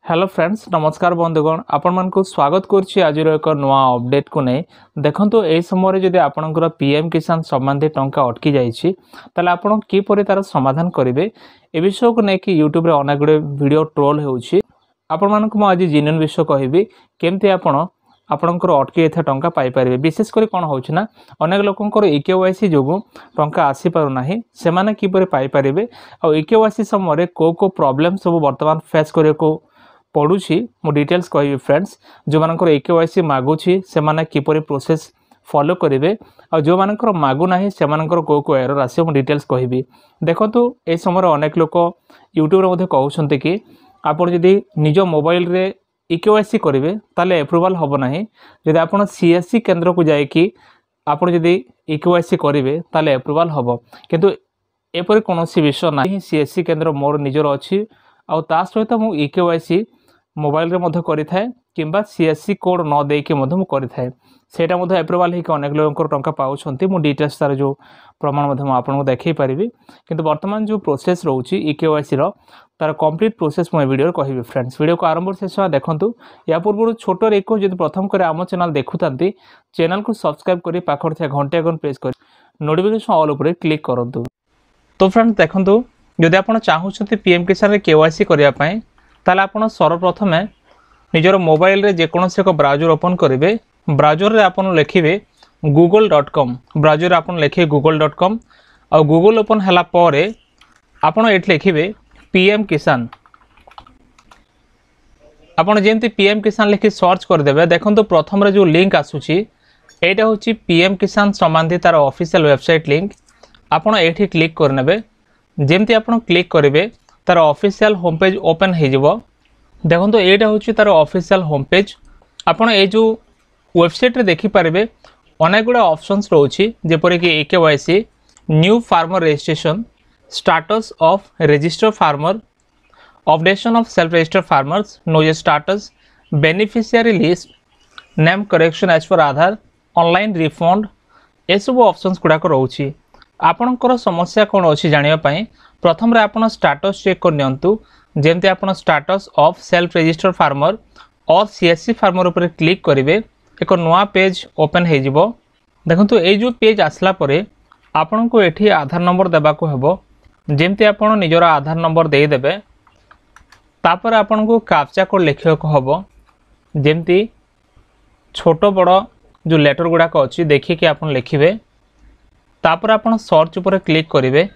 Hello friends नमस्कार बंधुगण आपण मान को स्वागत करछि आज एक नुआ अपडेट को नहीं देखंतु ए समय जदि आपनकर पीएम किसान संबंधी टंका अटकी जाइछि तले आपण की परि तार समाधान करिवे ए विषय को नै कि यूट्यूब रे अनेक गुडे वीडियो ट्रोल हेउछि आपण मान को म आज जेन्युइन विषय कहबी केमते आपण आपणकर अटकी एथा टंका पाई परिबे विशेष करी कोन होउछि ना अनेक लोकंकर इकेवाईसी जोगु टंका आसी पारु नाही से माने की परि पाई परिबे आ इकेवाईसी समय रे को प्रॉब्लम सब वर्तमान फेस करे को पड़ुछि मो डिटेल्स कहबी फ्रेंड्स जो मानकर इकेवाईसी मागुछि से माने किपरि प्रोसेस फॉलो करिवे आ जो मानकर मागु नाही से मानकर को एरर आसी मो डिटेल्स कहबी देखंतु ए समय अनेक लोक यूट्यूब रे मध्ये कहउछन्ते कि आपण जदि निज मोबाइल रे इकेवाईसी करिवे ताले अप्रूवल होबो नाही जदि आपण सीएससी केंद्र को जाय कि आपण जदि इकेवाईसी करिवे ताले अप्रूवल होबो किंतु एपरि कोनोसी विषय नाही सीएससी केंद्र मोर निजर अछि आ ता सहित मु इकेवाईसी मोबाइल रे मध्ये करि थाए किंबा सीएससी कोड न दे के मध्ये मु करि थाए सेटा मध्ये अप्रूवल हे कि अनेक लोकंकर टंका पाउछन्ती मु डिटेल्स तार जो प्रमाण मध्ये मु आपन को देखै परिबी किंतु वर्तमान जो प्रोसेस रहउची इकेवाईसी रो तार कंप्लीट प्रोसेस मु वीडियो कहबी फ्रेंड्स वीडियो को आरंभ से शेष देखंतु या पूर्व छोट रिक्वेस्ट जदि प्रथम करे आम चैनल देखुतांती चैनल को सब्सक्राइब करी पाखर थे घंटे आइकन प्रेस करी नोटिफिकेशन ऑल ऊपर क्लिक करंतु। तो फ्रेंड्स देखंतु जदि आपण चाहउछन्ती पीएम किसान रे केवाईसी करिया पय ताले आपण सर्वप्रथम निजर मोबाइल रे जे कोनोसी एक ब्राउजर ओपन करिवे ब्राउजर रे आपण लिखिबे google.com ब्राउजर रे आपण लिखिबे google.com और गूगल ओपन हला परे आपण एट लिखिबे पीएम किसान आपण जेंति पीएम किसान लिखि सर्च कर देबे देखंतु प्रथम रे जो लिंक आसुची एटा होची पीएम किसान संबंधी तार ऑफिशियल वेबसाइट लिंक आपण एठी क्लिक करनेबे जेमति आपण क्लिक करिवे तार ऑफिशियल होम पेज ओपन हे जिवो देखंतु एटा होची तार ऑफिशियल होम पेज आपण ए जो वेबसाइट रे देखि पारिबे अनेक गुडा ऑप्शंस रहउची जेपरि कि KYC new farmer registration status of registered farmer updation of self registered farmers no status beneficiary list name correction as per Aadhaar online refund ए सब ऑप्शंस गुडा को रहउची आपनकर समस्या कोन अछि जानिया पई प्रथम रे आपण स्टेटस चेक कर नियंतु जेमते आपण status of self registered farmer और सीएससी फार्मर ऊपर क्लिक करिवे एक नवा पेज ओपन हे जिवो देखंतु ए जो पेज आसला परे आपण को एठी आधार नंबर देबा को हेबो जेमते आपण निजर आधार नंबर दे देबे तापर आपण को कैप्चा कोड लिखियो को हेबो जेमती छोटो बड़ो जो लेटर गुडा को अछि देखि कि आपण लिखिबे तापर आपण सर्च ऊपर क्लिक करिवे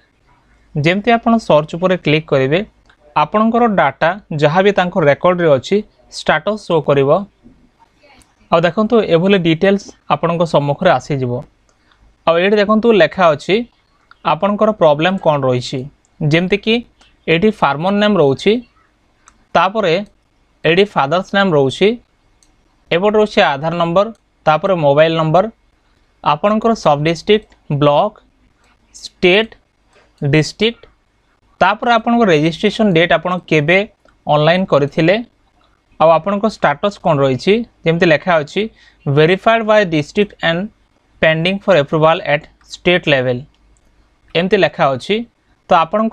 जेमती आपण सर्च ऊपर क्लिक करिवे आपणकर डाटा जहाँ भी तांको रेकॉर्ड रे अछि स्टेटस शो करिवो आ देखंतु एभले डिटेल्स आपणको सम्मुख रे आसी जिवो आ एठी देखंतु लेखा अछि आपणकर प्रॉब्लम कोन रहिछि जेमति कि एठी फार्मर नेम रहउछि तापरे एठी फादर्स नेम रहउछि एबोट रहउछि आधार नंबर तापरे मोबाइल नंबर आपणकर सब डिस्ट्रिक्ट ब्लॉक स्टेट डिस्ट्रिक्ट तापर आपन रजिस्ट्रेशन डेट आपन केबे ऑनलाइन करथिले आ आपन को स्टेटस कोन रहिछि जेमति लेखा अछि verified by district and pending for approval at state level एमति लेखा अछि तो आपन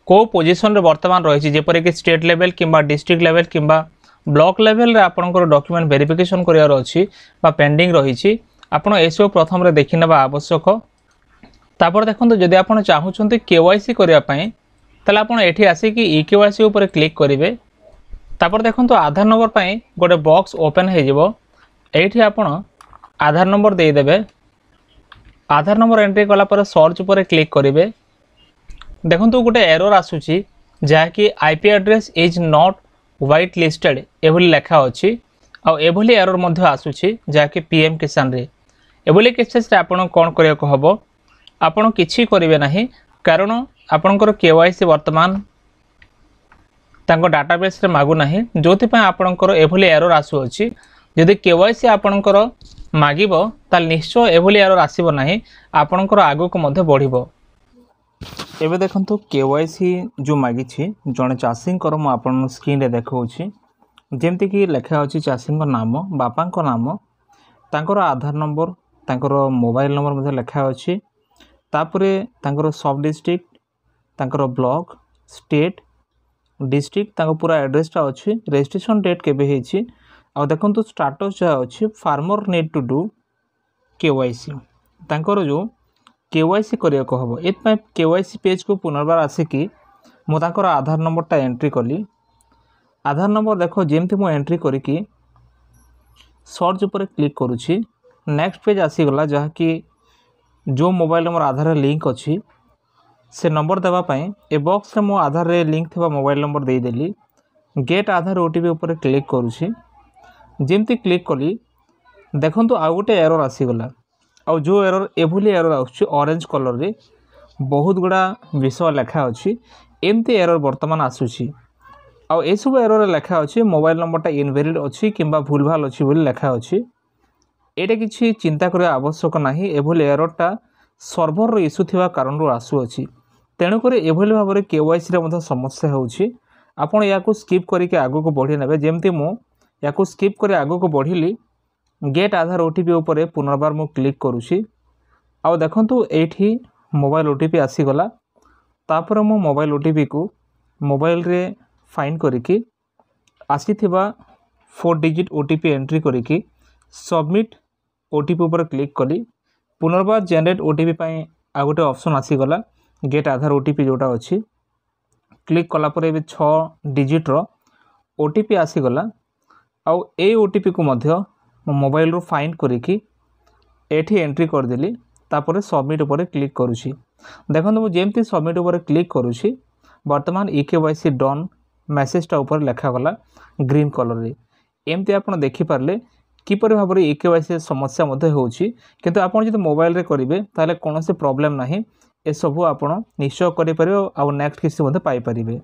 को पोजीशन रे वर्तमान रहिछि जेपरे कि स्टेट लेवल किंबा डिस्ट्रिक्ट लेवल किंबा ब्लॉक लेवल रे आपन को डॉक्यूमेंट वेरिफिकेशन करियार अछि बा पेंडिंग रहिछि आपन एसो प्रथम रे देखिनबा आवश्यक तापर देखंतु जदि आपण चाहउछन्ते केवाईसी करिया पय तले आपण एठी आसी कि इकेवाईसी ऊपर क्लिक करिवे तापर देखंतु आधार नंबर पय गोटे बॉक्स ओपन हे जिवो एठी आपण आधार नंबर दे देबे आधार नंबर एंट्री कला पर सर्च ऊपर क्लिक करिवे देखंतु गोटे एरर आसुची जा कि IP address is not white listed एभली लेखा अछि आ एभली एरर मध्ये आसुची जा कि पीएम किसान रे एभली केसेस रे आपण कोन करिया को हबो आपण किछि करिवे नाही कारण आपणकर केवाईसी वर्तमान तांको डाटाबेस रे मागु नाही जोथि पय आपणकर एभली एरर आसु अछि जदि केवाईसी आपणकर मागिबो ताल निश्चय एभली एरर आसीबो नाही आपणकर आगु को मध्ये बढ़िबो एबे देखंतु केवाईसी जो मागी छी जणे चासिंग कर म आपन स्क्रीन रे देखौ छी जेमति कि लेखा अछि चासिंग नाम बापा को नाम तांकर आधार नंबर तांकर मोबाइल नंबर मध्ये लेखा अछि तापरे तांकर सब डिस्ट्रिक्ट तांकर ब्लॉक स्टेट डिस्ट्रिक्ट ताको पूरा एड्रेसटा अच्छी रजिस्ट्रेशन डेट केबे हेछि आ देखंतु स्टेटस जहाँ अच्छी farmer need to do KYC तांकर जो केवाईसी करिया को हबो एत केवाईसी पेज को पुनर्बार आसिकी मो तांकर आधार नंबरटा एंट्री कली आधार नंबर देखो जेमती मो एंट्री करिकी सर्च ऊपर क्लिक करूछि नेक्स्ट पेज आसीगला जहाँ कि जो मोबाइल नंबर आधार लिंक अच्छी से नंबर देवा पाई ए बॉक्स रे मो आधार रे लिंक थिबा मोबाइल नंबर दे देली गेट आधार ओटीपी ऊपर क्लिक करूछि जेमती क्लिक कली देखंतु आ गोटे एरर आसीगला आ जो एरर एभली एरर आउछि ऑरेंज कलर रे बहुत गुड़ा विषय लिखा अछि एमती एरर वर्तमान आसुछि आ ए सब एरर लिखा अछि मोबाइल नंबरटा इनवैलिड अछि किंबा भूलभाल अछि बोली लिखा अछि एटा किछि चिंता करिया आवश्यक नाही एभली एररटा सर्वर रो इश्यू थिबा कारण रो आसु अछि तेणु करी एभली भाबरे केवाईसी रे मध समस्या होछि आपण याकू स्किप करिके आगो को बढ़ी नेबे जेमती मो याकू स्किप करी आगो को बढ़िली गेट आधार ओटीपी ऊपर पुनर्बार मु क्लिक करूछि आ देखंतु एठी मोबाइल ओटीपी आसीगला तापर मो मोबाइल ओटीपी को मोबाइल रे फाइंड करिकी आसीथिबा 4 डिजिट ओटीपी एंट्री करिकी सबमिट ओटीपी ऊपर क्लिक कली पुनर्बार जनरेट ओटीपी पई आ गोटे ऑप्शन आसीगला गेट आधार ओटीपी जोटा अछि क्लिक कला पर ए 6 डिजिट रो ओटीपी आसीगला आ ए ओटीपी को मध्य मोबाइल रो फाइंड करिकी एठी एंट्री कर देली तापर सबमिट ऊपर क्लिक करूछि देखंतु मु जेमती सबमिट ऊपर क्लिक करूछि वर्तमान ईकेवाईसी डन मेसेजटा ऊपर लिखा गला ग्रीन कलर रे एमती आपण देखि पारले किपर भाबरे ईकेवाईसी समस्या मध्ये होउछि किंतु आपण जदि मोबाइल रे करिवे ताले कोनोसे प्रॉब्लम नाही ए सब आपण निश्चय करि परियो आ नेक्स्ट किसी मध्ये पाई परिबे।